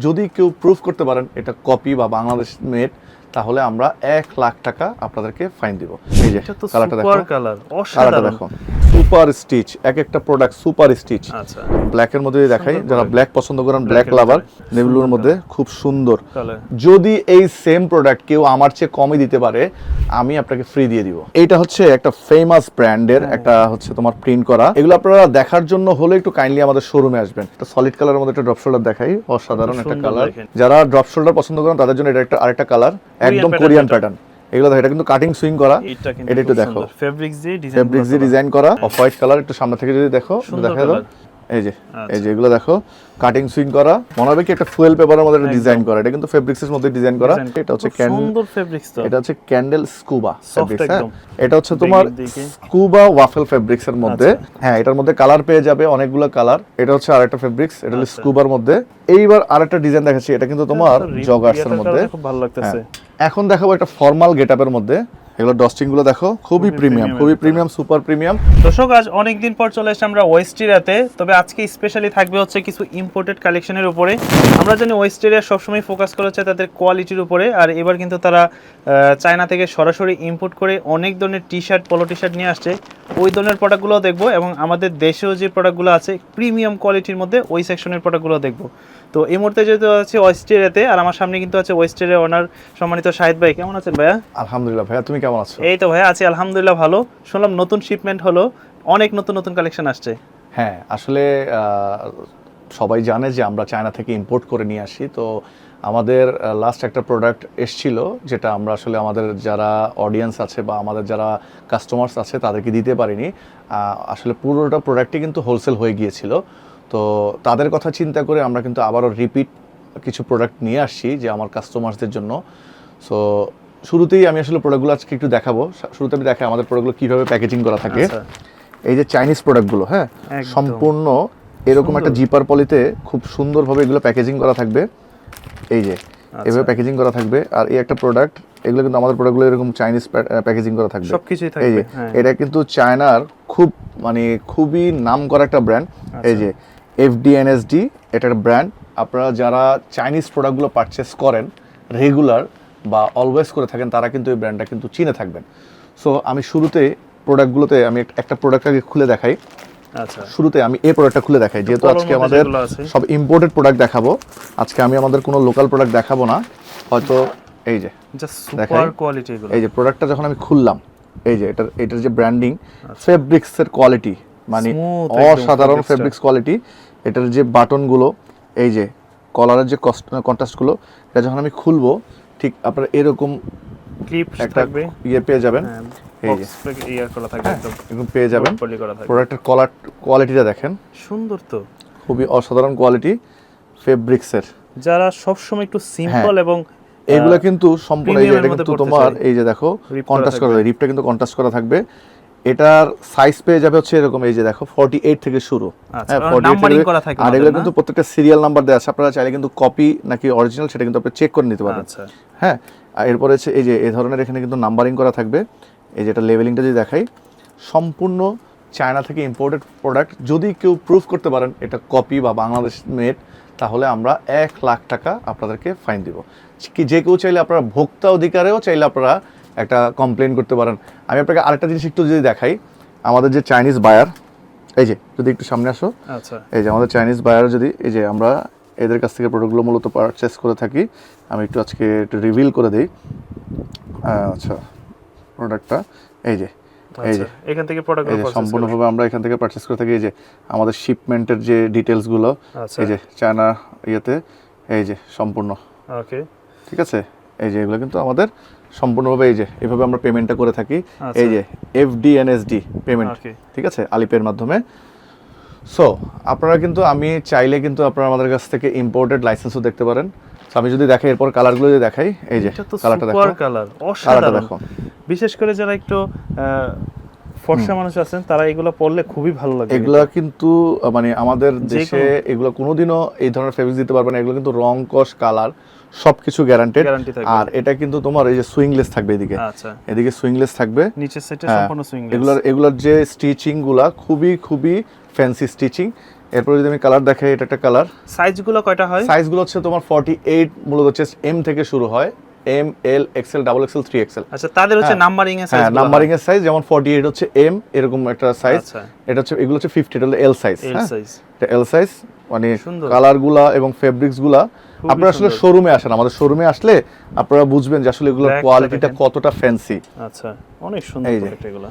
যদি কেউ প্রুফ করতে পারেন এটা কপি বা বাংলাদেশ মেড, তাহলে আমরা 1 লাখ টাকা আপনাদেরকে ফাইন দিব। এই যে কালারটা দেখো, কালারটা দেখো, সুপার স্টিচ, এক একটা প্রোডাক্ট সুপার স্টিচ। আচ্ছা, ব্ল্যাকের মধ্যে দেখাই, যারা ব্ল্যাক পছন্দ করেন, ব্ল্যাক লাভার, নেভির মধ্যে খুব সুন্দর। যদি এই সেম প্রোডাক্ট কেউ আমার চেয়ে কমই দিতে পারে, আমি আপনাকে ফ্রি দিয়ে দিব। এইটা হচ্ছে একটা ফেমাস ব্র্যান্ডের একটা হচ্ছে তোমার প্রিন্ট করা। এগুলো আপনারা দেখার জন্য হলে একটু কাইন্ডলি আমাদের শোরুমে আসবেন। একটা সলিড কালারের মধ্যে একটা ড্রপ শোল্ডার দেখাই, অসাধারণ একটা কালার। যারা ড্রপ শোল্ডার পছন্দ করেন তাদের জন্য এটা একটা আরেকটা কালার, একদম কোরিয়ান প্যাটার্ন। এগুলো দেখো, এটা কিন্তু কাটিং সুইং করা। এটা একটু দেখো, ফেব্রিক্স দিয়ে ডিজাইন করা, অফ হোয়াইট কালার। একটু সামনে থেকে যদি দেখো, দেখা দাও, এই যে এই যে এগুলো দেখো, কাটিং সুইং করা। মনে হবে কি একটা ফুয়েল পেপারের মধ্যে ডিজাইন করা। এটা কিন্তু ফেব্রিক্সের মধ্যে ডিজাইন করা। এটা হচ্ছে সুন্দর ফেব্রিক্স, তো এটা হচ্ছে ক্যান্ডেল স্কুবা ফেব্রিক্স। হ্যাঁ, এটা হচ্ছে তোমার স্কুবা ওয়াফেল ফেব্রিক্স এর মধ্যে। হ্যাঁ, এটার মধ্যে কালার পেয়ে যাবে অনেকগুলো কালার। এটা হচ্ছে আরেকটা ফেব্রিক্স, এটা হচ্ছে স্কুবার মধ্যে। এইবার আরেকটা ডিজাইন দেখাচ্ছি, এটা কিন্তু তোমার জগার্স এর মধ্যে, খুব ভালো লাগতেছে। এখন দেখাবো একটা ফর্মাল গেটআপের মধ্যে। এগুলো ডস্টিং গুলো দেখো, খুবই প্রিমিয়াম, সুপার প্রিমিয়াম। দর্শক, আজ অনেকদিন পর চলে এসেছি আমরা ওয়েস্টেরিয়াতে। তবে আজকে স্পেশালি থাকবে হচ্ছে কিছু ইম্পোর্টেড কালেকশনের উপরে। আমরা জানি ওয়েস্টেরিয়া সবসময় ফোকাস করেছে তাদের কোয়ালিটির উপরে, আর এবার কিন্তু তারা চায়না থেকে সরাসরি ইম্পোর্ট করে অনেক ধরনের টি শার্ট, পলো টি শার্ট নিয়ে আসছে। ওই ধরনের প্রোডাক্টগুলো দেখবো, এবং আমাদের দেশেও যে প্রোডাক্টগুলো আছে প্রিমিয়াম কোয়ালিটির মধ্যে, ওই সেকশনের প্রোডাক্টগুলো দেখবো। তো এই মুহূর্তে যেহেতু আছে ওয়েস্টেরিয়াতে, আর আমার সামনে কিন্তু আছে ওয়েস্টেরিয়া ওনার সম্মানিত শাহিদ ভাই। কেমন আছেন ভাইয়া? আলহামদুলিল্লাহ ভাইয়া, তুমি কেমন আছো? এই তো ভাইয়া আছি আলহামদুলিল্লাহ ভালো। শুনলাম নতুন শিপমেন্ট হলো, অনেক নতুন কালেকশন আসছে। হ্যাঁ, আসলে সবাই জানে যে আমরা চায়না থেকে ইম্পোর্ট করে নিয়ে আসি। তো আমাদের লাস্ট একটা প্রোডাক্ট এসছিল, যেটা আমরা আসলে আমাদের যারা অডিয়েন্স আছে বা আমাদের যারা কাস্টমার্স আছে তাদেরকে দিতে পারিনি। আসলে পুরোটা প্রোডাক্টই কিন্তু হোলসেল হয়ে গিয়েছিল। তো তাদের কথা চিন্তা করে আমরা কিন্তু আবারও রিপিট কিছু প্রোডাক্ট নিয়ে আসছি যে আমার কাস্টমার্সদের জন্য। সো শুরুতেই আমি আসলে প্রোডাক্টগুলো আজকে একটু দেখাবো। শুরুতে আমি দেখাই আমাদের প্রোডাক্টগুলো কীভাবে প্যাকেজিং করা থাকে। এই যে চাইনিজ প্রোডাক্টগুলো, হ্যাঁ, সম্পূর্ণ এরকম একটা জিপার পলিতে খুব সুন্দরভাবে এগুলো প্যাকেজিং করা থাকবে। এই যে এভাবে প্যাকেজিং করা থাকবে। আর এই একটা প্রোডাক্ট, এগুলো কিন্তু আমাদের প্রোডাক্টগুলো এরকম চাইনিজ প্যাকেজিং করা থাকবে, সবকিছুই থাকবে। এই যে এটা কিন্তু চায়নার খুবই নাম করা একটা ব্র্যান্ড। এই যে FDNSD, এটা একটা ব্র্যান্ড। আপনারা যারা চাইনিজ প্রোডাক্টগুলো পারচেস করেন রেগুলার বা অলওয়েজ করে থাকেন, তারা কিন্তু এই ব্র্যান্ডটা কিন্তু চিনে থাকবেন। সো আমি শুরুতে প্রোডাক্টগুলোতে আমি একটা প্রোডাক্ট আগে খুলে দেখাই। আচ্ছা, শুরুতে আমি এই প্রোডাক্টটা খুলে দেখাই, যেহেতু আজকে আমাদের সব ইম্পোর্টেড প্রোডাক্ট দেখাবো। আজকে আমি আমাদের কোনো লোকাল প্রোডাক্ট দেখাবো না হয়তো। এই যে সুপার কোয়ালিটি, এই যে প্রোডাক্টটা যখন আমি খুললাম, এই যে এটার যে ব্র্যান্ডিং, ফেব্রিক্সের কোয়ালিটি মানে অসাধারণ ফেব্রিক্স কোয়ালিটি। এটার যে বাটনগুলো, এই যে কলারের যে কন্ট্রাস্টগুলো, এটা যখন আমি খুলবো ঠিক আপনারা এরকম একটা ইয়ে পেয়ে যাবেন। এই যে এরকম পেয়ে যাবেন। প্রোডাক্টের কোয়ালিটিটা দেখেন, সুন্দর, তো খুবই অসাধারণ কোয়ালিটি ফেব্রিক্সের। যারা সবসময় একটু সিম্পল এবং এগুলো কিন্তু সম্পূর্ণ, এটা কিন্তু তোমার এই যে দেখো কন্ট্রাস্ট করা, রিপটা কিন্তু কন্ট্রাস্ট করা থাকবে। এটার সাইজ পেয়ে যাবে হচ্ছে এরকম, এই যে দেখো 48 থেকে শুরু। হ্যাঁ, 48 আর এগুলো কিন্তু প্রত্যেকটা সিরিয়াল নাম্বার দেওয়া আছে। আপনারা চাইলে কিন্তু কপি নাকি অরিজিনাল সেটা কিন্তু আপনি চেক করে নিতে পারেন। হ্যাঁ, এরপরে হচ্ছে এই যে এই ধরনের এখানে কিন্তু নাম্বারিং করা থাকবে। এই যে এটা লেভেলিংটা যদি দেখাই, সম্পূর্ণ চায়না থেকে ইম্পোর্টেড প্রোডাক্ট। যদি কেউ প্রুফ করতে পারেন এটা কপি বা বাংলাদেশ মেড, তাহলে আমরা 1 লাখ টাকা আপনাদেরকে ফাইন দিব। যে কেউ চাইলে আপনারা ভোক্তা অধিকারেও চাইলে আপনারা একটা কমপ্লেন করতে পারেন। আমি আপনাকে আরেকটা জিনিস একটু যদি দেখাই, আমাদের যে চাইনিজ বায়ার, এই যে যদি একটু সামনে আসো, আচ্ছা, এই যে আমাদের চাইনিজ বায়ার, যদি এই যে আমরা এদের কাছ থেকে প্রোডাক্টগুলো মূলত পারচেস করে থাকি। আমি একটু আজকে একটু রিভিল করে দিই। আচ্ছা, প্রোডাক্টটা এই যে এখান থেকে প্রোডাক্টগুলো সম্পূর্ণভাবে আমরা এখান থেকে পারচেস করে থাকি। এই যে আমাদের শিপমেন্টের যে ডিটেলসগুলো, এই যে চায়না ইয়েতে, এই যে সম্পূর্ণ, ওকে, ঠিক আছে। এই যে এগুলো কিন্তু আমাদের সম্পূর্ণভাবে এই যে এভাবে আমরা পেমেন্টটা করে থাকি। এই যে FDNSD পেমেন্ট, ঠিক আছে, আলিপের মাধ্যমে। সো আপনারা কিন্তু, আমি চাইলে কিন্তু আপনারা আমাদের কাছ থেকে ইম্পোর্টেড লাইসেন্সও দেখতে পারেন। আমি যদি দেখাই, এরপর কালারগুলো যদি দেখাই, এই যে কালারটা দেখো, কালারটা দেখো। বিশেষ করে যারা একটু ফর্সা মানুষ আছেন, তারা এগুলো পরলে খুবই ভালো লাগে। এগুলা কিন্তু মানে আমাদের দেশে এগুলো কোনোদিনও এই ধরনের ফেব্রিক্স দিতে পারবে না। এগুলো কিন্তু রং, কস, কালার সবকিছু গ্যারান্টেড। আর এটা কিন্তু তোমার এই যে সুইংলেস থাকবে, এদিকে সুইংলেস থাকবে, নিচের সাইডে সম্পূর্ণ সুইংলেস। এগুলার যে স্টিচিং গুলা খুবই ফ্যান্সি স্টিচিং। এরপর যদি আমি কালার দেখাই, এটা একটা কালার। সাইজগুলো কয়টা হয়? সাইজগুলো হচ্ছে তোমার 48, মূলত হচ্ছে এম থেকে শুরু হয়, এম, এল, এক্সেল, ডাবল এক্সেল, 3XL। আচ্ছা, তাদের হচ্ছে নাম্বারিং এর সাইজ। হ্যাঁ, নাম্বারিং এর সাইজ, যেমন 48 হচ্ছে এম, এরকম একটা সাইজ। এটা হচ্ছে, এগুলো হচ্ছে 50, এটা হলো এল সাইজ। এল সাইজ, এটা এল সাইজ। মানে কালারগুলা এবং ফেব্রিক্সগুলা, আপনারা আসলে শোরুমে আসেন, আমাদের শোরুমে আসলে আপনারা বুঝবেন যে আসলে এগুলোর কোয়ালিটিটা কতটা ফ্যান্সি। আচ্ছা, অনেক সুন্দর প্রোডাক্ট এগুলো।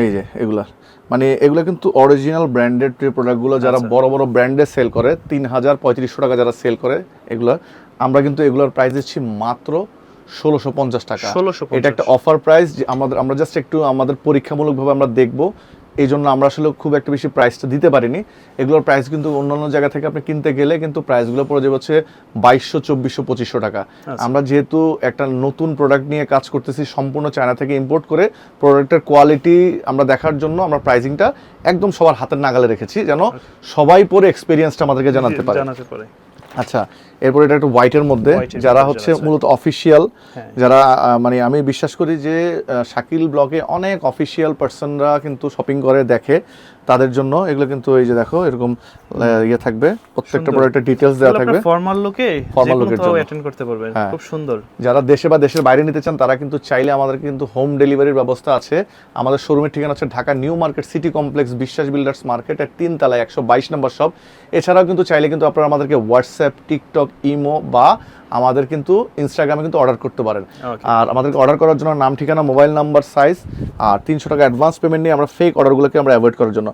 এই যে এগুলা মানে এগুলো কিন্তু অরিজিনাল ব্র্যান্ডেড প্রোডাক্টগুলো, যারা বড় বড় ব্র্যান্ডে সেল করে 3000-3500 টাকা যারা সেল করে এগুলো, আমরা কিন্তু এগুলোর প্রাইস দিচ্ছি মাত্র 1650 টাকা। এটা একটা অফার প্রাইস, যে আমরা জাস্ট একটু আমাদের পরীক্ষামূলকভাবে আমরা দেখব, এই জন্য আমরা আসলে খুব একটা বেশি প্রাইসটা দিতে পারিনি। এগুলোর প্রাইস কিন্তু অন্যান্য জায়গা থেকে আপনি কিনতে গেলে কিন্তু প্রাইসগুলো পড়ে যাবে হচ্ছে 2200, 2400, 2500 টাকা। আমরা যেহেতু একটা নতুন প্রোডাক্ট নিয়ে কাজ করতেছি, সম্পূর্ণ চায়না থেকে ইম্পোর্ট করে, প্রোডাক্টের কোয়ালিটি আমরা দেখার জন্য আমরা প্রাইসিংটা একদম সবার হাতের নাগালে রেখেছি, যেন সবাই পরে এক্সপিরিয়েন্সটা আমাদেরকে জানাতে পারে। আচ্ছা, এরপর এটা একটা হোয়াইটের মধ্যে, যারা হচ্ছে মূলত অফিসিয়াল, যারা মানে আমি বিশ্বাস করি যে শাকিল ব্লগে অনেক অফিসিয়াল পার্সনরা কিন্তু শপিং করে, দেখে, তাদের জন্য এগুলো কিন্তু এই যে দেখো এরকম ইয়ে থাকবে, প্রত্যেকটা প্রোডাক্টের ডিটেইলস দেওয়া থাকবে, ফর্মাল লুকে ফর্মাল লুকের জন্য অ্যাটেন্ড করতে পারবেন। খুব সুন্দর। যারা দেশে বা দেশের বাইরে নিতে চান তারা কিন্তু চাইলে আমাদের কিন্তু হোম ডেলিভারির ব্যবস্থা আছে। আমাদের শোরুমের ঠিকানা হচ্ছে Dhaka new market city complex, বিশ্বাস বিল্ডার্স মার্কেটের 3 তলায় 122 নম্বর শপ। এছাড়াও কিন্তু চাইলে কিন্তু আপনারা আমাদেরকে হোয়াটসঅ্যাপ, টিকটক, ইমো বা আমাদের কিন্তু ইনস্টাগ্রামে কিন্তু অর্ডার করতে পারেন। আর আমাদেরকে অর্ডার করার জন্য নাম, ঠিকানা, মোবাইল নাম্বার, সাইজ আর 300 টাকা অ্যাডভান্স পেমেন্ট নিয়ে আমরা ফেক অর্ডারগুলোকে আমরা অ্যাভয়েড করার জন্য।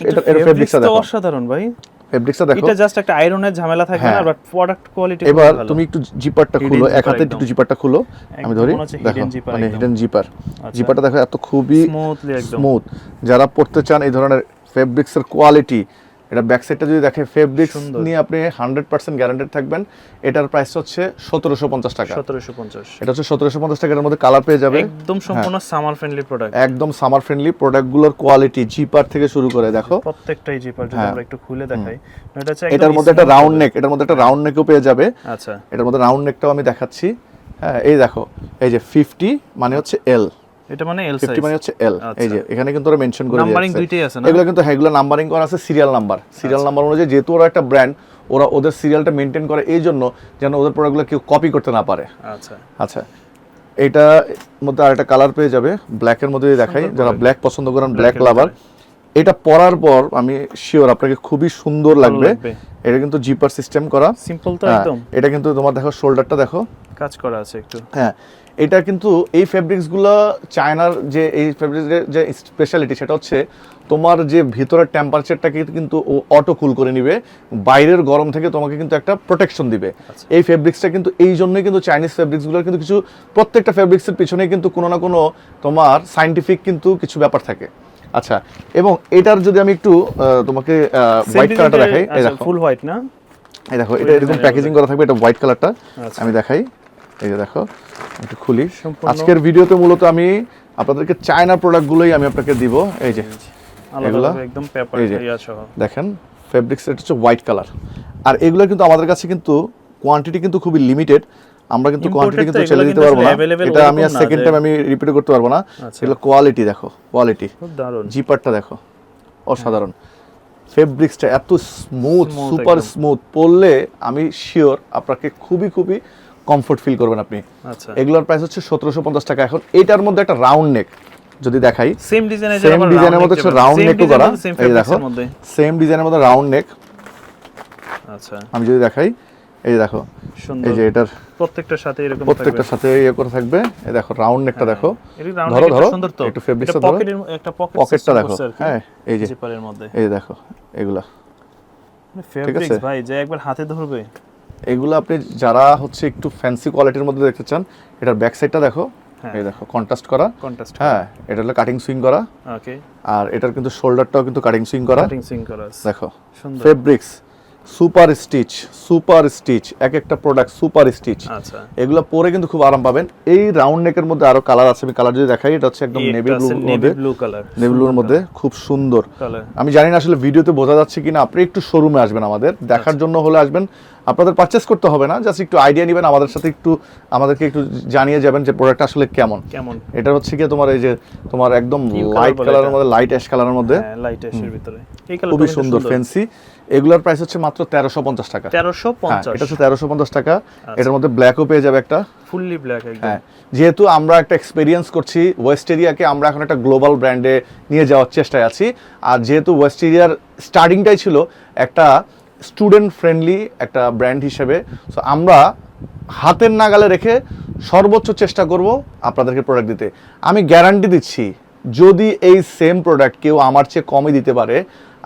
এটা ফেব্রিক্সটা দেখো, অসাধারণ ভাই। ফেব্রিক্সটা দেখো, এটা জাস্ট একটা আয়রনের ঝামেলা থাকে না, বাট প্রোডাক্ট কোয়ালিটি। এবার তুমি একটু জিপারটা খুলো, এক হাতে একটু জিপারটা খুলো, আমি ধরি, দেখো মানে হিডেন জিপার। জিপারটা দেখো এত খুবই স্মুথ। যারা পড়তে চান এই ধরনের ফেব্রিক্সের কোয়ালিটি, এটা ব্যাক সাইডটা যদি দেখে, ফেব্রিক্স নিয়ে আপনি 100% গ্যারান্টেড থাকবেন। এটার প্রাইস হচ্ছে 1750 টাকা। 1750, এটা হচ্ছে 1750 টাকার মধ্যে কালার পেয়ে যাবে। একদম সম্পূর্ণ সামার ফ্রেন্ডলি প্রোডাক্ট, একদম সামার ফ্রেন্ডলি প্রোডাক্টগুলোর কোয়ালিটি, জিপার থেকে শুরু করে দেখো প্রত্যেকটাই জিপার। যদি আমরা একটু খুলে দেখাই, এটা হচ্ছে এটার মধ্যে একটা রাউন্ড নেক, এটার মধ্যে একটা রাউন্ড নেকও পেয়ে যাবে। আচ্ছা, এটার মধ্যে রাউন্ড নেকটাও আমি দেখাচ্ছি। হ্যাঁ, এই দেখো, এই যে 50 মানে হচ্ছে এল, এটা মানে এল সাইজ, 50 মানে হচ্ছে এল। এই যে এখানে কিন্তু ওরা মেনশন করে দিয়েছে, নাম্বারিং দুইটাই আছে না, এগুলো কিন্তু এগুলো নাম্বারিং করা আছে সিরিয়াল নাম্বার অনুযায়ী। যেহেতু ওরা একটা ব্র্যান্ড, ওরা ওদের সিরিয়ালটা মেনটেন করে এই জন্য যেন ওদের প্রোডাক্টগুলো কেউ কপি করতে না পারে। আচ্ছা আচ্ছা, এটা মধ্যে আরেকটা কালার পেয়ে যাবে, ব্ল্যাকের মধ্যে দেখাই, যারা ব্ল্যাক পছন্দ করেন, ব্ল্যাক লাভার, এটা পরার পর আমি শিওর আপনাকে খুবই সুন্দর লাগবে। এটা কিন্তু জিপার সিস্টেম করা, সিম্পল তো একদম। এটা কিন্তু তোমার দেখো শোল্ডারটা দেখো কাজ করা আছে একটু। হ্যাঁ, এটা কিন্তু এই ফেব্রিক্সগুলো চায়নার যে এই ফেব্রিক্সের যে স্পেশালিটি, সেটা হচ্ছে তোমার যে ভিতরের টেম্পারেচারটাকে কিন্তু অটো কুল করে নিবে, বাইরের গরম থেকে তোমাকে কিন্তু একটা প্রোটেকশন দিবে। এই ফেব্রিক্সটা কিন্তু এই জন্যই কিন্তু চাইনিজ ফেব্রিক্সগুলোর কিন্তু কিছু, প্রত্যেকটা ফেব্রিক্সের পিছনে কিন্তু কোনো না কোনো তোমার সায়েন্টিফিক কিন্তু কিছু ব্যাপার থাকে। আচ্ছা, এবং এটার যদি আমি একটু তোমাকে হোয়াইট কালারটা দেখাই, এই দেখো ফুল হোয়াইট না, এই দেখো এটা এরকম প্যাকেজিং করা থাকবে, এটা হোয়াইট কালারটা আমি দেখাই, এই যে দেখো একটু খুলি। আজকের ভিডিওতে মূলত আমি আপনাদেরকে চায়না প্রোডাক্টগুলোই আমি আপনাকে দিব। এই যে এগুলো একদম পেপার ইয়া সহ দেখেন, ফেব্রিক্স এটা হচ্ছে হোয়াইট কালার। আর এগুলো কিন্তু আমাদের কাছে কিন্তু কোয়ান্টিটি কিন্তু খুবই লিমিটেড, আমরা কিন্তু কোয়ান্টিটি কিন্তু ছেড়ে দিতে পারবো না। এটা আমি আর সেকেন্ড টাইম আমি রিপিট করতে পারবো না। এগুলো কোয়ালিটি দেখো, কোয়ালিটি খুব দারুণ। জিপারটা দেখো, অসাধারণ। ফেব্রিক্সটা এত স্মুথ, সুপার স্মুথ, পরলে আমি শিওর আপনাকে খুবই খুবই কমফোর্ট ফিল করবেন আপনি। আচ্ছা, এগুলোর প্রাইস হচ্ছে 1750 টাকা। এখন এটার মধ্যে একটা রাউন্ড নেক যদি দেখাই, সেম ডিজাইনের মধ্যে হচ্ছে রাউন্ড নেকও করা, এই দেখো সেম ডিজাইনের মধ্যে রাউন্ড নেক। আচ্ছা, আমি যদি দেখাই, এই দেখো এই যে এটার প্রত্যেকটার সাথে এরকম থাকবে, প্রত্যেকটার সাথে ইয়ে করে থাকবে। এই দেখো রাউন্ড নেকটা দেখো, ধরো ধরো সুন্দর তো, একটু ফেব্রিক্সটা ধরো, একটা পকেটটা দেখো। হ্যাঁ, এই যে জিপারের মধ্যে, এই দেখো এগুলা ফেব্রিক্স ভাই যে একবার হাতে ধরবে। এগুলো আপনি যারা হচ্ছে একটু ফ্যান্সি কোয়ালিটির মধ্যে দেখতে চান, এটার ব্যাক সাইডটা দেখো, এই দেখো কন্ট্রাস্ট করা, হ্যাঁ এটা হলো কাটিং সুইং করা। ওকে, আর এটার কিন্তু শোল্ডারটাও কিন্তু কাটিং সুইং করা, দেখো ফেব্রিক্স সুপার স্টিচ, এক একটা প্রোডাক্ট সুপার স্টিচ। আচ্ছা, এগুলো পরে কিন্তু খুব আরাম পাবেন। এই রাউন্ড নেকের মধ্যে আরো কালার আছে, আমি কালার যদি দেখাই, এটা হচ্ছে একদম নেভি ব্লু কালার, নেভি ব্লুর মধ্যে খুব সুন্দর। আমি জানি না আসলে ভিডিওতে বোঝা যাচ্ছে কিনা, আপনি একটু শোরুমে আসবেন, আমাদের দেখার জন্য হলে আসবেন, আপনাদের পারচেজ করতে হবে না, জাস্ট একটু আইডিয়া নেবেন, আমাদের সাথে একটু আমাদেরকে একটু জানিয়ে যাবেন যে প্রোডাক্ট আসলে কেমন। এটা হচ্ছে কি তোমার এই যে তোমার একদম লাইট কালারের মধ্যে, লাইট অ্যাশ কালারের মধ্যে, লাইট অ্যাশের ভিতরে, খুবই সুন্দর ফ্যান্সি। এগুলোর প্রাইস হচ্ছে মাত্র 1350 টাকা। 1350, এটা হচ্ছে 1350 টাকা। এটার মধ্যে ব্ল্যাকও পেয়ে যাবে একটা, ফুললি ব্ল্যাক একদম। হ্যাঁ, যেহেতু আমরা একটা এক্সপেরিয়েন্স করছি, ওয়েস্টেরিয়াকে আমরা এখন একটা গ্লোবাল ব্র্যান্ডে নিয়ে যাওয়ার চেষ্টায় আছি। আর যেহেতু ওয়েস্টেরিয়ার স্টার্টিংটাই ছিল একটা স্টুডেন্ট ফ্রেন্ডলি একটা ব্র্যান্ড হিসেবে, সো আমরা হাতের নাগালে রেখে সর্বোচ্চ চেষ্টা করব আপনাদেরকে প্রোডাক্ট দিতে। আমি গ্যারান্টি দিচ্ছি, যদি এই সেম প্রোডাক্ট কেউ আমার চেয়ে কমই দিতে পারে,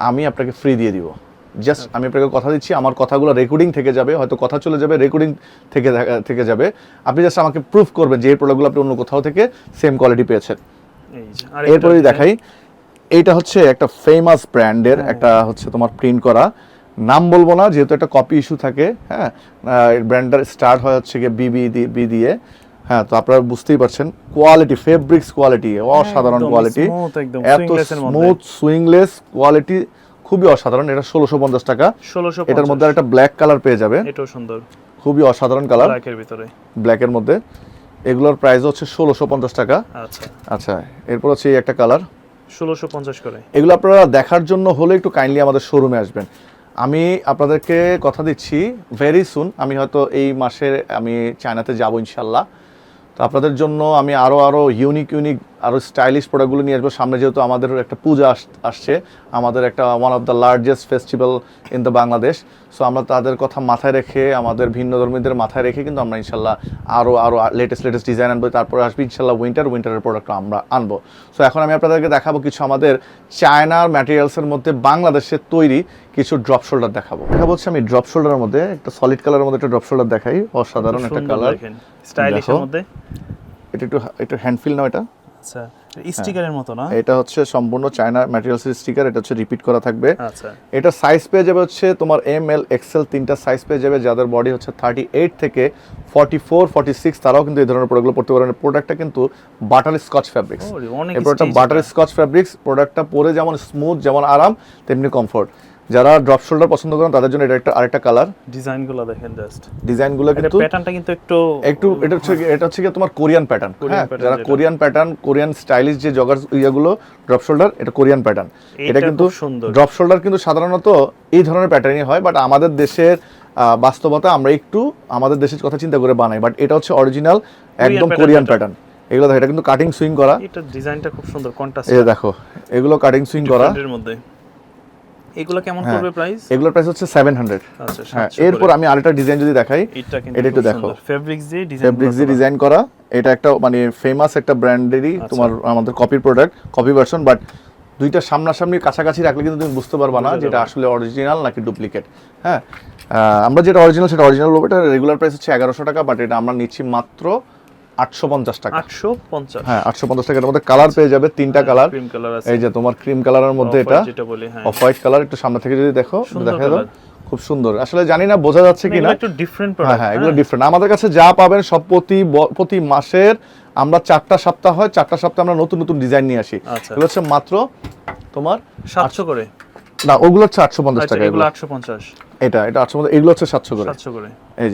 আমি আপনাকে ফ্রি দিয়ে দিব। জাস্ট আমি আপনাকে কথা দিচ্ছি, আমার কথাগুলো রেকর্ডিং থেকে যাবে, হয়তো কথা চলে যাবে, রেকর্ডিং থেকে যাবে। আপনি জাস্ট আমাকে প্রুফ করবেন যে এই প্রোডাক্টগুলো আপনি অন্য কোথাও থেকে সেম কোয়ালিটি পেয়েছেন। এরপরে দেখাই, এইটা হচ্ছে একটা ফেমাস ব্র্যান্ডের একটা হচ্ছে তোমার প্রিন্ট করা, নাম বলবো না যেহেতু একটা কপি ইস্যু থাকে। হ্যাঁ, ব্র্যান্ডের স্টার্ট হয় হচ্ছে গিয়ে বি দিয়ে। হ্যাঁ, তো আপনারা বুঝতেই পারছেন কোয়ালিটি, ফেব্রিক্স কোয়ালিটি অসাধারণ কোয়ালিটি, এত স্মুথ সুইংলেস কোয়ালিটি, খুবই অসাধারণ। এটা 1650 টাকা। এটার মধ্যে একটা ব্ল্যাক কালার পেয়ে যাবে, এটাও সুন্দর, খুবই অসাধারণ কালার, ব্ল্যাকের ভিতরে, ব্ল্যাকের মধ্যে। এগুলোর প্রাইস হচ্ছে 1650 টাকা। আচ্ছা আচ্ছা, এরপর হচ্ছে এই একটা কালার 1650 করে। এগুলো আপনারা দেখার জন্য হলে একটু কাইন্ডলি আমাদের শোরুমে আসবেন। আমি আপনাদেরকে কথা দিচ্ছি, ভেরি সুন আমি হয়তো এই মাসে আমি চায়নাতে যাব ইনশাল্লাহ। তো আপনাদের জন্য আমি আরও ইউনিক আরও স্টাইলিশ প্রোডাক্টগুলো নিয়ে আসবো সামনে। যেহেতু আমাদের একটা পূজা আসছে, আমাদের একটা one of the largest festival in the Bangladesh. So আমরা তাদের কথা মাথায় রেখে, আমাদের ভিন্ন ধর্মীদের মাথায় রেখে কিন্তু আমরা ইনশাল্লাহ আরও লেটেস্ট ডিজাইন আনবো। তারপরে আসবে ইনশাল্লাহ উইন্টারের প্রোডাক্ট আমরা আনবো। সো এখন আমি আপনাদেরকে দেখাবো কিছু আমাদের চায়নার ম্যাটেরিয়ালসের মধ্যে বাংলাদেশের তৈরি কিছু ড্রপ শোল্ডার দেখাবো। হচ্ছে আমি ড্রপ শোল্ডারের মধ্যে একটা সলিড কালারের মধ্যে একটা ড্রপ শোল্ডার দেখাই, অসাধারণ একটা কালার, স্টাইলিশের মধ্যে। এটা একটু হ্যান্ড ফিল নাও, এটা আচ্ছা স্টিকারের মতো না? এটা হচ্ছে সম্পূর্ণ চায়না ম্যাটেরিয়ালসের স্টিকার, এটা হচ্ছে রিপিট করা থাকবে। আচ্ছা, এটা সাইজ পেয়ে যাবে হচ্ছে তোমার এম এল এক্সেল তিনটা সাইজ পেয়ে যাবে, যাদের বডি হচ্ছে 38 থেকে 44 46, তারাও কিন্তু এই ধরনের প্রোডাক্টগুলো পড়তে পারেন। প্রোডাক্টটা কিন্তু বাটার স্কচ ফ্যাব্রিক্স, এই প্রোডাক্টটা বাটার স্কচ ফ্যাব্রিক্স। প্রোডাক্টটা পরে যেমন স্মুথ, যেমন আরাম, তেমনি কমফোর্ট। যারা ড্রপ শোল্ডার পছন্দ করেন তাদের জন্য এটা আরেকটা কালার। ডিজাইনগুলো দেখেন, জাস্ট ডিজাইনগুলো কিন্তু প্যাটার্নটা কিন্তু একটু এটা হচ্ছে কি তোমার কোরিয়ান প্যাটার্ন। হ্যাঁ, যারা কোরিয়ান প্যাটার্ন, কোরিয়ান স্টাইলিশ যে জগার ইয়াগুলো ড্রপ শোল্ডার, এটা কোরিয়ান প্যাটার্ন। এটা কিন্তু ড্রপ শোল্ডার কিন্তু সাধারণত এই ধরনের প্যাটার্নই হয়, বাট আমাদের দেশের বাস্তবতা আমরা একটু আমাদের দেশের কথা চিন্তা করে বানাই। বাট এটা হচ্ছে অরিজিনাল একদম কোরিয়ান প্যাটার্ন। এগুলো দেখো, এটা কিন্তু কাটিং সুইং করা, এটা ডিজাইনটা খুব সুন্দর, কন্ট্রাস্ট। এই দেখো, এগুলো কাটিং সুইং করা এর মধ্যে। এগুলো কেমন পড়বে প্রাইস? এগুলোর প্রাইস হচ্ছে 700। আচ্ছা, হ্যাঁ, এরপর আমি আরেকটা ডিজাইন যদি দেখাই, এটা একটু দেখো, ফেব্রিক্স দিয়ে ডিজাইন করা। এটা একটা মানে ফেমাস একটা ব্র্যান্ডেরই তোমার আমাদের কপির প্রোডাক্ট, কপি ভার্সন। বাট দুইটা সামনাসামনি কাছাকাছি রাখলে কিন্তু তুমি বুঝতে পারবা না যেটা আসলে অরিজিনাল নাকি ডুপ্লিকেট। হ্যাঁ, আমরা যেটা অরিজিনাল সেটা অরিজিনাল বলবো। এটা রেগুলার প্রাইস হচ্ছে 1100 টাকা, বাট এটা আমরা নিচ্ছি মাত্র 850 টাকা। 850? হ্যাঁ, 850 টাকা। এর মধ্যে কালার পেয়ে যাবে তিনটা কালার। এই যে তোমার ক্রিম কালারের মধ্যে, এটা অফ হোয়াইট কালার। একটু সামনে থেকে যদি দেখো, দেখা যাবে খুব সুন্দর। আসলে জানি না বোঝা যাচ্ছে কিনা, একটু ডিফারেন্ট প্রোডাক্ট। হ্যাঁ, এগুলো ডিফারেন্ট। আমাদের কাছে যা পাবেন সব প্রতি মাসের আমরা 4টা সপ্তাহ হয়, 4টা সপ্তাহে আমরা নতুন ডিজাইন নিয়ে আসি। এগুলো হচ্ছে মাত্র তোমার 700 করে। না, ওগুলো হচ্ছে 850 টাকা। এগুলো 850। এটা 850, এগুলো হচ্ছে 700 করে। এই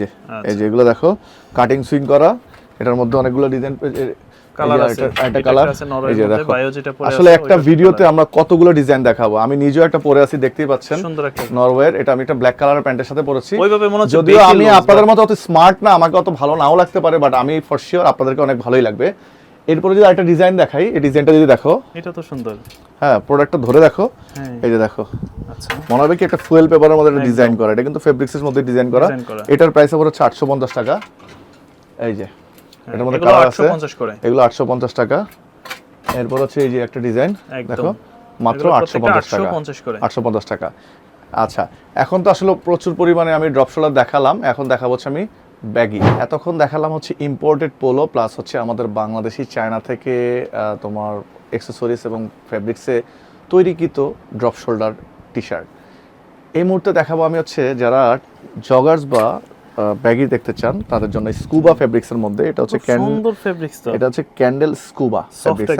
যে এগুলো দেখো, কাটিং সুইং করা। এটার মধ্যে অনেকগুলো ডিজাইন, কালার আছে, একটা কালার। এই যে দেখো, আসলে একটা ভিডিওতে আমরা কতগুলো ডিজাইন দেখাবো। আমি নিজেও একটা পরে আছি, দেখতেই পাচ্ছেন, সুন্দর একটা নরওয়ের। এটা আমি একটা ব্ল্যাক কালারের প্যান্টের সাথে পরেছি। ওইভাবে মনে হচ্ছে, যদিও আমি আপনাদের মতো অত স্মার্ট না, আমাকে অত ভালো নাও লাগতে পারে, বাট আমি ফর শিওর আপনাদেরকে অনেক ভালোই লাগবে। এরপরে যদি আরেকটা ডিজাইন দেখাই, এই ডিজাইনটা যদি দেখো, এটা তো সুন্দর। হ্যাঁ, প্রোডাক্টটা ধরে দেখো, এই যে দেখো, আচ্ছা, মনে হবে কি একটা ফুয়েল পেপারের মধ্যে একটা ডিজাইন করা। এটা কিন্তু ফেব্রিক্সের মধ্যে ডিজাইন করা। এটার প্রাইস হচ্ছে 850 টাকা। এই যে এটার মধ্যে কালার আছে, এগুলো 850 টাকা। এরপর হচ্ছে এই যে একটা ডিজাইন দেখো, মাত্র 850 টাকা। 850 টাকা। আচ্ছা, এখন তো আসলে প্রচুর পরিমাণে আমি ড্রপ শোল্ডার দেখালাম, এখন দেখাবো হচ্ছে আমি ব্যাগি। এতক্ষণ দেখালাম হচ্ছে ইম্পোর্টেড পোলো, প্লাস হচ্ছে আমাদের বাংলাদেশি চায়না থেকে তোমার অ্যাকসেসরিজ এবং ফেব্রিক্সে তৈরিকৃত ড্রপ শোল্ডার টি শার্ট। এই মুহূর্তে দেখাবো আমি হচ্ছে যারা জগার্স বা ব্যাগি দেখতে চান তাদের জন্য স্কুবা ফেব্রিক্সের মধ্যে। এটা হচ্ছে সুন্দর ফেব্রিক্স, তো এটা হচ্ছে ক্যান্ডেল স্কুবা ফেব্রিক্স।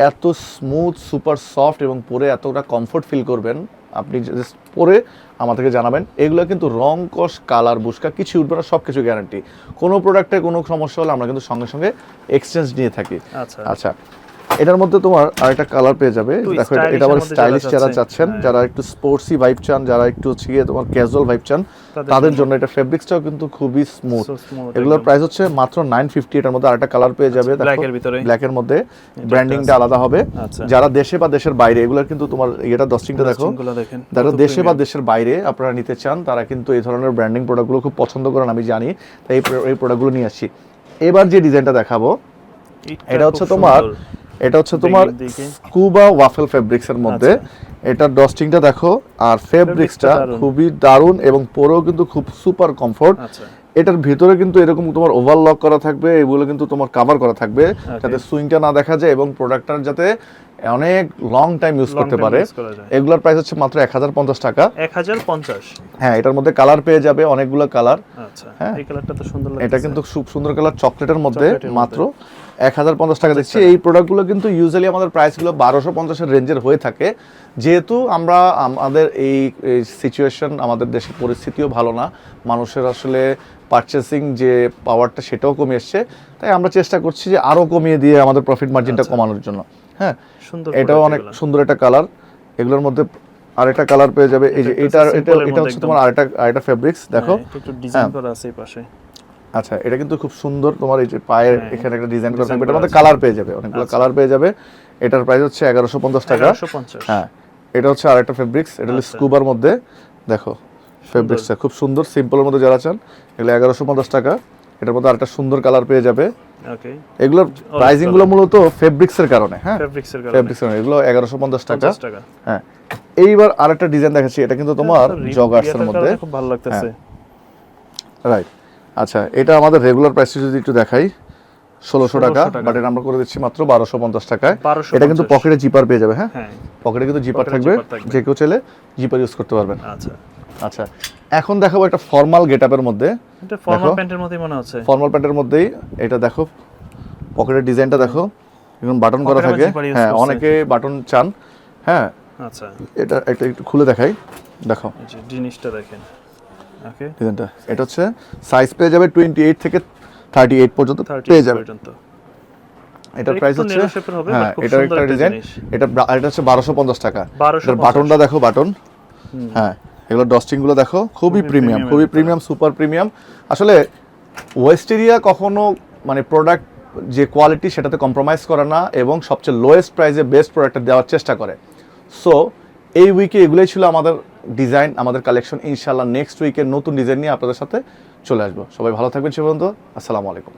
এত স্মুথ, সুপার সফট, এবং পরে এতটা কমফোর্ট ফিল করবেন। আপনি জাস্ট পরে আমাদেরকে জানাবেন। এগুলো কিন্তু রং, কস, কালার, বুশকা কিছু উঠবে না, সব কিছু গ্যারান্টি। কোনো প্রোডাক্টে কোনো সমস্যা হলে আমরা কিন্তু সঙ্গে সঙ্গে এক্সচেঞ্জ নিয়ে থাকি। আচ্ছা, এটার মধ্যে তোমার আরেকটা কালার পেয়ে যাবে, একটু দেখো stylish এটা আবার এর মধ্যে স্টাইলিশ যারা যারা চাচ্ছে, চাচ্ছেন, হ্যাঁ। যারা একটু স্পোর্টসি ভাইব চান, যারা একটু হচ্ছে গিয়ে তোমার ক্যাজুয়াল ভাইব চান, তাদের জন্য এটা ফেব্রিক্সটাও কিন্তু খুবই স্মুথ। So smooth এগুলোর একদম। প্রাইস হচ্ছে মাত্র 950। এটার মধ্যে আরেকটা কালার পেয়ে যাবে, black এর ভিতরে। ব্ল্যাকের মধ্যে ব্র্যান্ডিংটা আলাদা হবে। আচ্ছা। যারা দেশে বা দেশের বাইরে, এগুলোর কিন্তু তোমার এটা ডস্টিংটা দেখো, Dusting গুলো দেখেন, যারা কত দেশে বা premium। দেশের বাইরে আপনারা নিতে চান তারা কিন্তু এই ধরনের ব্র্যান্ডিং প্রোডাক্টগুলো খুব পছন্দ করেন, আমি জানি, তাই এই প্রোডাক্টগুলো নিয়ে আসছি। এবার যে ডিজাইনটা দেখাবো এটা হচ্ছে খুব তোমার সুন্দর। এটা হচ্ছে তোমার দিকে। স্কুবা ওয়াফেল ফেব্রিক্সের মধ্যে। এটার ডস্টিংটা দেখো আর ফেব্রিক্সটা দারুণ। খুবই দারুণ এবং পরেও কিন্তু খুব সুপার কমফোর্ট। আচ্ছা। এটার ভিতরে কিন্তু এরকম তোমার ওভারলক করা থাকবে, এগুলো কিন্তু তোমার কভার করা থাকবে যাতে সুইংটা না দেখা যায় এবং প্রোডাক্টটার যাতে অনেক লং টাইম ইউজ Long করতে time পারে। use করা যায়। এগুলোর প্রাইস হচ্ছে মাত্র 1050 টাকা। 1050। হ্যাঁ, এটার মধ্যে কালার পেয়ে যাবে অনেকগুলো কালার। আচ্ছা, হ্যাঁ। এই কালারটা তো সুন্দর লাগছে। এটা কিন্তু খুব সুন্দর কালার, চকলেটের মধ্যে, চকলেটের মাত্র 1050 টাকা দিচ্ছি। এই প্রোডাক্টগুলো কিন্তু ইউজুয়ালি আমাদের প্রাইসগুলো 1250 এর রেঞ্জের হয়ে থাকে, যেহেতু আমরা আমাদের এই সিচুয়েশন, আমাদের দেশের পরিস্থিতিও ভালো না, মানুষের আসলে পারচেসিং যে পাওয়ারটা সেটাও কমে এসছে, তাই আমরা চেষ্টা করছি যে আরও কমিয়ে দিয়ে আমাদের প্রফিট মার্জিনটা কমানোর জন্য। হ্যাঁ, সুন্দর এটাও product অনেক এগুলা। সুন্দর একটা কালার। এগুলোর মধ্যে আরেকটা কালার পেয়ে যাবে, এই যে এটা এটা simple এর এটা মধ্যে হচ্ছে একদম। তোমার আরেকটা ফেব্রিক্স দেখো। হ্যাঁ, এটা একটু ডিজাইন করা আছে এই পাশে। আচ্ছা, এটা কিন্তু খুব সুন্দর, তোমার এই যে পায়ের হ্যাঁ, এখানে একটা ডিজাইন করা design থাকবে, করা এটার মধ্যে আছে। কালার পেয়ে যাবে, অনেকগুলো কালার পেয়ে যাবে। এটার প্রাইস হচ্ছে 1150 টাকা। 1150। হ্যাঁ, এটা হচ্ছে আরেকটা ফেব্রিক্স, এটা হলো আচ্ছা। স্কুবার মধ্যে, দেখো ফেব্রিক্সটা খুব সুন্দর, সিম্পলের মধ্যে যারা চান এগুলো 1150 টাকা। এটার মধ্যে আরেকটা সুন্দর কালার পেয়ে যাবে। ওকে। এগুলোর প্রাইসিং গুলো মূলত ফেব্রিক্সের কারণে, হ্যাঁ ফেব্রিক্স এর কারণে ফেব্রিক্স এগুলো 1150 টাকা। 50 টাকা। হ্যাঁ, এইবার আরেকটা ডিজাইন দেখাচ্ছি, এটা কিন্তু তোমার জগার্সের ইয়েটার মধ্যে, কারণে খুব ভালো লাগতেছে। রাইট। আচ্ছা, এটা আমাদের রেগুলার প্রাইস যদি একটু দেখাই 1600 টাকা, 1600 টাকা। বাট এটা আমরা করে দিচ্ছি মাত্র 1250 টাকায়। 1250 এটা কিন্তু পকেটে জিপার পেয়ে যাবে। হ্যাঁ, হ্যাঁ। পকেটে কিন্তু জিপার পকেটে থাকবে, জিপার থাকবে। যে কেউ চাইলে জিপার ইউজ করতে পারবেন। আচ্ছা। আচ্ছা, এখন দেখাবো একটা ফর্মাল গেটআপের মধ্যে। এটা ফর্মাল দেখো। প্যান্টের মতোই মনে হচ্ছে। ফর্মাল প্যান্টের মধ্যেই এটা দেখো, পকেটের ডিজাইনটা দেখো, এখন বাটন করা পকেটে আবার থাকে। zipper use হ্যাঁ, করছে। অনেকে বাটন চান। হ্যাঁ, আচ্ছা, এটা একটু খুলে দেখাই, দেখো এই যে জিনিসটা দেখেন। ওকে। ডিজাইনটা। এটা হচ্ছে সাইজ পেয়ে যাবে 28 থেকে 38 পর্যন্ত 30 পেয়ে যাবে। পর্যন্ত। এটার একটু প্রাইস হচ্ছে, narrow shape এর হবে, হ্যাঁ, but খুব এটার সুন্দর একটা একটা ডিজাইন। জিনিস। এটা হচ্ছে 1250 টাকা। 1250 এটার বাটনটা দেখো, বাটন। হ্যাঁ, এগুলো ডস্টিং গুলো দেখো, খুবই প্রিমিয়াম, premium খুবই এর প্রিমিয়াম, সুপার প্রিমিয়াম। আসলে ওয়েস্টেরিয়া কখনো মানে প্রোডাক্ট যে কোয়ালিটি সেটাতে কম্প্রোমাইজ করে না এবং সবচেয়ে লোয়েস্ট প্রাইসে বেস্ট প্রোডাক্টটা দেওয়ার চেষ্টা করে। সো এই উইকে এগুলোই ছিল আমাদের ডিজাইন, আমাদের কালেকশন। ইনশাআল্লাহ নেক্সট উইকে নতুন ডিজাইন নিয়ে আপনাদের সাথে চলে আসবো। সবাই ভালো থাকবেন সে পর্যন্ত। আসসালামু আলাইকুম।